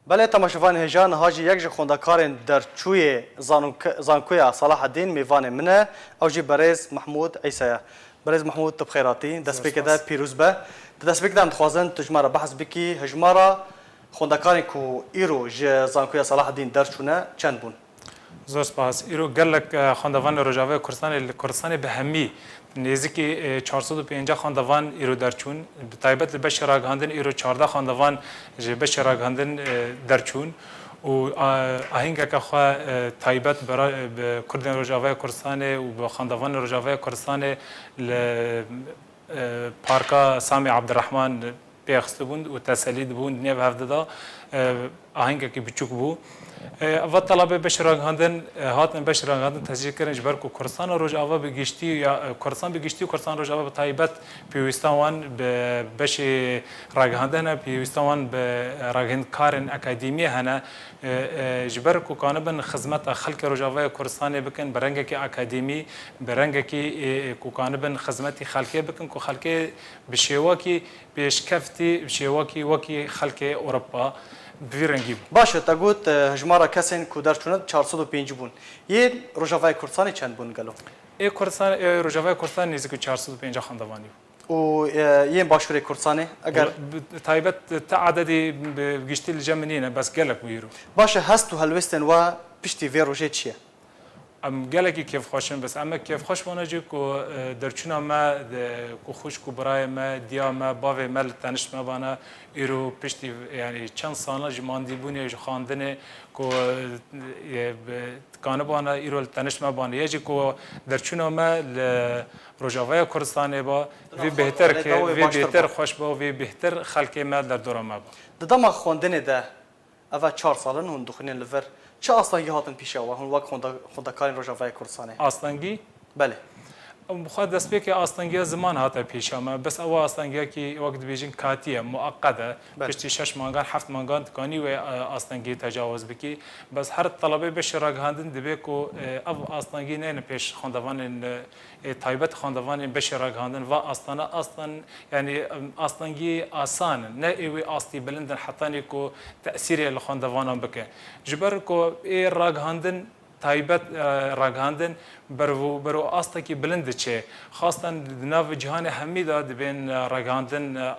بله تماشاوان هجان هاجی یک جه خوندکارن در چوی زانکویا صلاح الدین میوان منه او جی برز محمود عیسیه برز محمود تبخیراتی دست بکده پیروز به دست بکده متخوازن تجمارا بحث بکی هجمارا خوندکارن کو ایرو جه زانکویا صلاح الدین در چونه چند بون زور سپاس ایرو گلک خواندوان روجاوی کردستان به همی نزدیکی 450 خواندوان ایرو درچون تایبت بش راگهاندن ایرو 14 خواندوان بش راگهاندن درچون و آهنگ که خوا تایبت برای کردن روجاوی کردستان و به خواندوان روجاوی کردستان پارکا سامی عبدالرحمن پیخست بوند و تسلید بوند نیو هفته آهنگ که بچوک بو و طلبه بش راگهاندن هاتن بش راگهاندن تسجیل کردن جبر کو کردستان روجاوا بگشتی یا کردستان بگشتی و کردستان روجاوا به تایبت پیوستان به بش راگهاندن پیوستان به راگهند کارن اکادمی هنه جبر کو کانبن خدمت خلق روجاوا کردستان بکن برنگ کی اکادمی برنگ کی کو کانبن خدمت خلقی بکن کو خلقی بشیوا کی پیشکفتی بشیوا کی وکی خلق اروپا بفرنگی باشه تا گوت هجمارا کسین کو در چونه 405 بون یه روجاوای کردستان چند بون گلو ای کردستان روجاوای کردستان نزدیک 450 خواندوانی و یه باشوری کردستانه اگر تایبت تعدادی گشتی الجمنینه بس گلک ویرو باشه هست و هلوستن و پشتی وی روژه چیه ام گلکی کیف خوشم بس اما کیف خوش وانجی کو درچونا ما کو خوش کو برای ما دیا ما باوی مل تنش ما بانا ایرو پشتی یعنی چند سال جماندی بونی خواندن کو کانه بانا ایرو تنش ما بانا یجی کو درچونا ما روجاوای کردستان با وی بهتر که وی بهتر خوش با وی بهتر خلق ما در دور ما با دما خواندن ده اول 4 سالن هون دخنین لور چه اصلا هاتن پیش و هون وقت خوندکارین روجاوای کردستانه اصلنگی بله بخواد دست به که اصلنگی زمان هاته پیش ما بس اول اصلنگی که وقت بیجین کاتیه مؤقته پشتی 6 مانگان 7 مانگان تکانی و اصلنگی تجاوز بکی بس هر طلبه بش راگهاندن دبی کو او اصلنگی نه پیش خواندوان تایبت خواندوان بش راگهاندن و اصلا یعنی اصلنگی آسان نه ایوی اصلی بلند حتی نیکو تأثیری لخواندوانان بکه جبر کو ای راگهاندن تایبت راگهاندن برو آستا کی بلند چه خاصتا ناو جهان همی دا دبین راگهاندن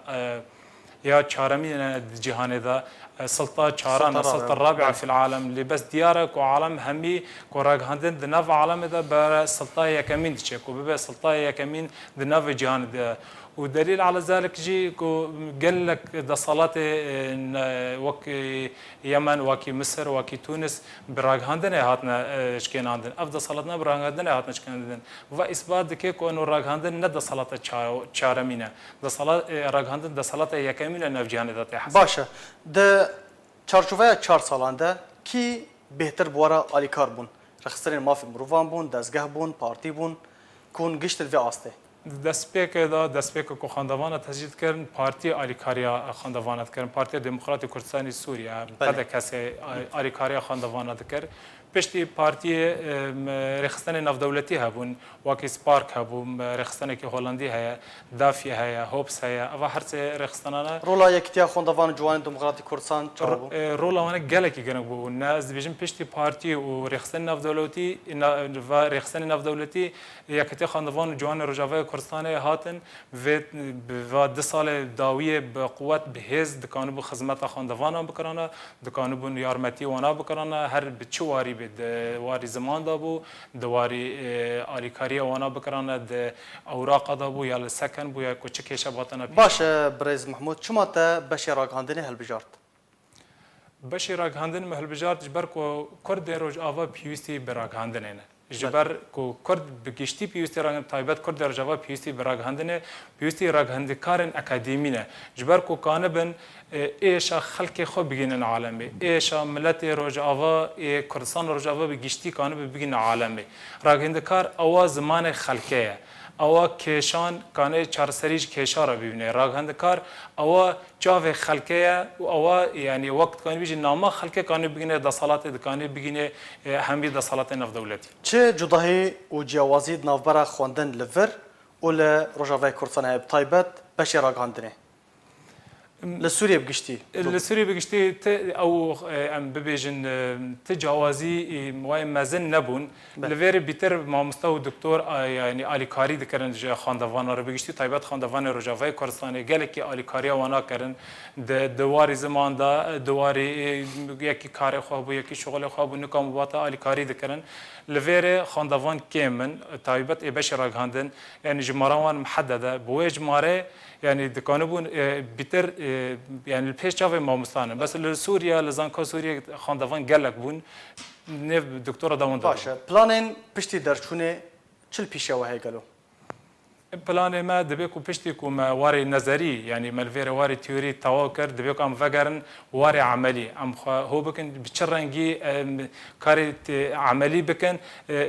یا چهارمین جهان دا سلطة چهاران السلطة الرابعة في العالم اللي بس ديارك وعالم همي كوراغهاندن دناف عالم دا بر سلطة يكمين تشيك وببا سلطة يكمين دناف جهان دا ودليل على ذلك جي قال لك ده صلاة وكي يمن وكي مصر وكي تونس براغهاندن هاتنا شكين عندن افضل صلاتنا براغهاندن هاتنا شكين عندن واثبات دكي كو انه راغهاندن ند صلاة چهارمينه ده صلاة راغهاندن ده صلاة يكمين نفجهان ده تحصل باشه ده چارچوبه 4 سالانده کی بهتر بوارا آلیکار بون رخصترین مافی مروان بون دستگاه بون پارتی بون کون گشت الوی آسته دست کو خواندوان تسجیل کردن پارتی آلیکاریا خواندوانت کردن پارتی دموکراتی کردستانی سوریه بعد کسی آلیکاریا خواندوانت کرد پشتی پارتی رخصتن نفدولتی هبون واکی سپارک هبون رخصتن که هلندی هیا دافی هیا هوبس هیا و هر سه رخصتنانه رولا یکتیا خواندوان جوان دموکراتی کردستان چرا رولا وانا گلکی گنگ بو ناز بیشتر پشتی پارتی و رخصتن نفدولتی و رخصتن نفدولتی یکتیا خواندوان جوان روجاوای کردستان هاتن و 2 سال داویه به قوت بهز دکانو به خدمت خواندوان بکرانه دکانو به یارمتی وانا بکرانه هر بچواری دواری زمان دابو دواری آلیکاری وانا بکرانه د اوراق دابو یا سکن بو یا کوچه شباتنا باشه برز محمود شما تا بشی راگهاندن هل بجارت بشی راگهاندن مهل بجارت جبر کو کرد روج آوا پیوستی براگهاندن نه جبر کو کرد بگشتی پیوستی راگهاندن تایبت کرد روج آوا پیوستی براگهاندن پیوستی راگهاندکارن اکادمی نه جبر کو کانبن ایشا خلق خو بگینن عالمه ایشا ملت روجاوا کردستان روجاوا بگشتی کانه بگین عالمه راگهندکار اوا زمان خلقه اوا کشان کانه چارسریج کشا را ببینه راگهندکار اوا جاو خلقه و اوا یعنی وقت کانه بیج نامه خلقه کانه بگینه دسالات دکانه بگینه همی دسالات نف دولتی چه جداهی و جوازی نافبرا خواندن لور ول روجاوای کردستان تایبت بشی راگهاندنه لسوريا بگشتی لسوري بگشتی او ام ببیجن تجاوزی وای مزن نبون لویر بیتر مامستا و دکتور یعنی آلیکاری دکرن جا خاندوان رو بگشتی تایبت خاندوان روجاوای کردستان گلکی آلیکاری وانا کرن دواری زمان دا دواری یکی کار خواب و یکی شغل خواب و نکام باتا آلیکاری دکرن لویر خاندوان کیمن تایبت ایبش راگاندن یعنی جماروان محدده بوی جماره يعني دكانبون بيتر يعني البيش شافي ما مستانه بس لسوريا لزانكا سوريا خاندوان قالك بون نيف دكتوره داون باشا بلانين بشتي درچونه چل پیشه وهي قالوا بلان ما دبيكو بشتيكو ما واري نظري يعني مالفيري واري تيوري تواكر دبيكو ام فقرن واري عملي ام هو بكن بتشرنجي كاري عملي بكن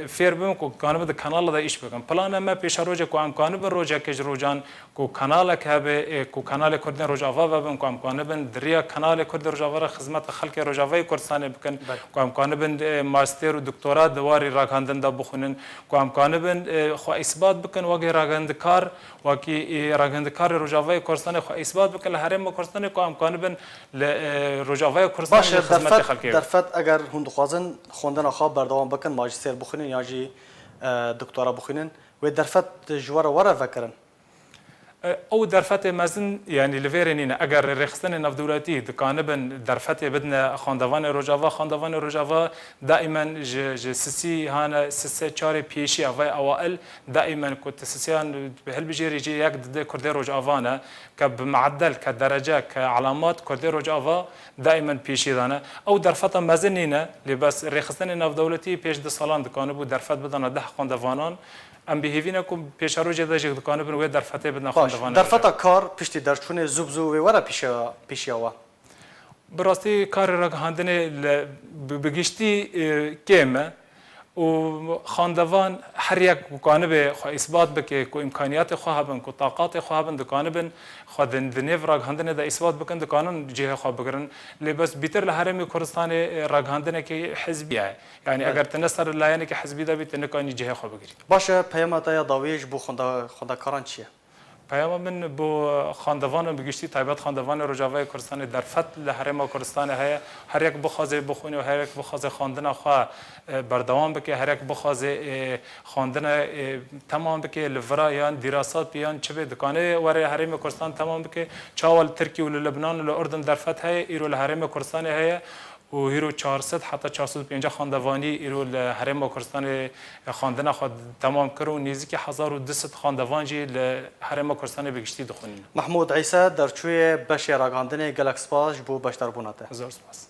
فير بمكو كان بده كانال ده ايش بكن بلان ما بيش روجا كو ام كان بروجا كج روجان كو كانالك هبه كو كانال كردن روجافا بم كو ام كان بن دريا كانال كرد روجافا خدمت خلق روجافا كردستان بكن كو ام كان بن ماستر ودكتوراه دواري راغاندن ده بخونن كو ام كان بن خو اثبات بكن واغي راغاند کار وکی راگندکار روجاوای کردستان خو اثبات بکن لحرم کردستان کو امکان بن روجاوای کردستان خدمت خلقی درفت اگر هند خوازن خوندن خواب بردوام بکن ماجستر بخونن یا جی دکترا بخونن و درفت جوار ورا فکرن او درفت مزن يعني لفيرنين اگر رخصتن نفدولاتي دكانبن درفت بدنا خاندوان روجاوا دائما ج سسي هانا سسي چاري بيشي اوای اوائل دائما كنت سسيان بهل بيجي يجي يك د كرد روجاوانا كبمعدل كدرجه كعلامات كرد روجاوا دائما بيشي دانا او درفت مزنينه لبس رخصتن نفدولاتي بيش د سالان دكانبو درفت بدنا ده خاندوانان ام بهیوینکم پیشرو جدا جگ دکانه بن و درفته بدنا خاندوانه درفتا کار پشتی درچونه زوبزو و ورا پیشیا براستی کار را هندنه بگشتی کمه و خاندوان هر یک دکانه به اثبات بکه کو امکانیات خواه بن کو طاقات خواه بن دکانه بن خود دنیو را هندنه ده اثبات بکن دکانون جهه خواه بگرن لباس بیتر لحرم کردستان را هندنه که حزبیه يعني اگر تنصر لا يعني كحزبي ده بتنكاني جهه خو بگیری باشه پیامت یا داویج بو خاندکاران چیه پیام من بو خاندوان بگشتی تایبت خاندوان روجاوای کردستان در فت لحرم کردستان های هر یک بخوازه بخونی و هر یک بخوازه خواندن خو بردوام بکه هر یک بخوازه خواندن تمام بکه لورا یا دراسات بیان چه دکانه ور حرم کردستان تمام بکه چاول ترکیه و لبنان و اردن در فت های ایرو لحرم کردستان های و هیرو 400 حتی 450 خاندوانی ایرو لحرم کردستان خواندن خود تمام کرد نزدیک 1200 خاندوان جی لحرم کردستان بگشتی دخونین محمود عیسی در چوی بشی راگاندن گلکسپاش بو بشتر بوناته هزار سپاس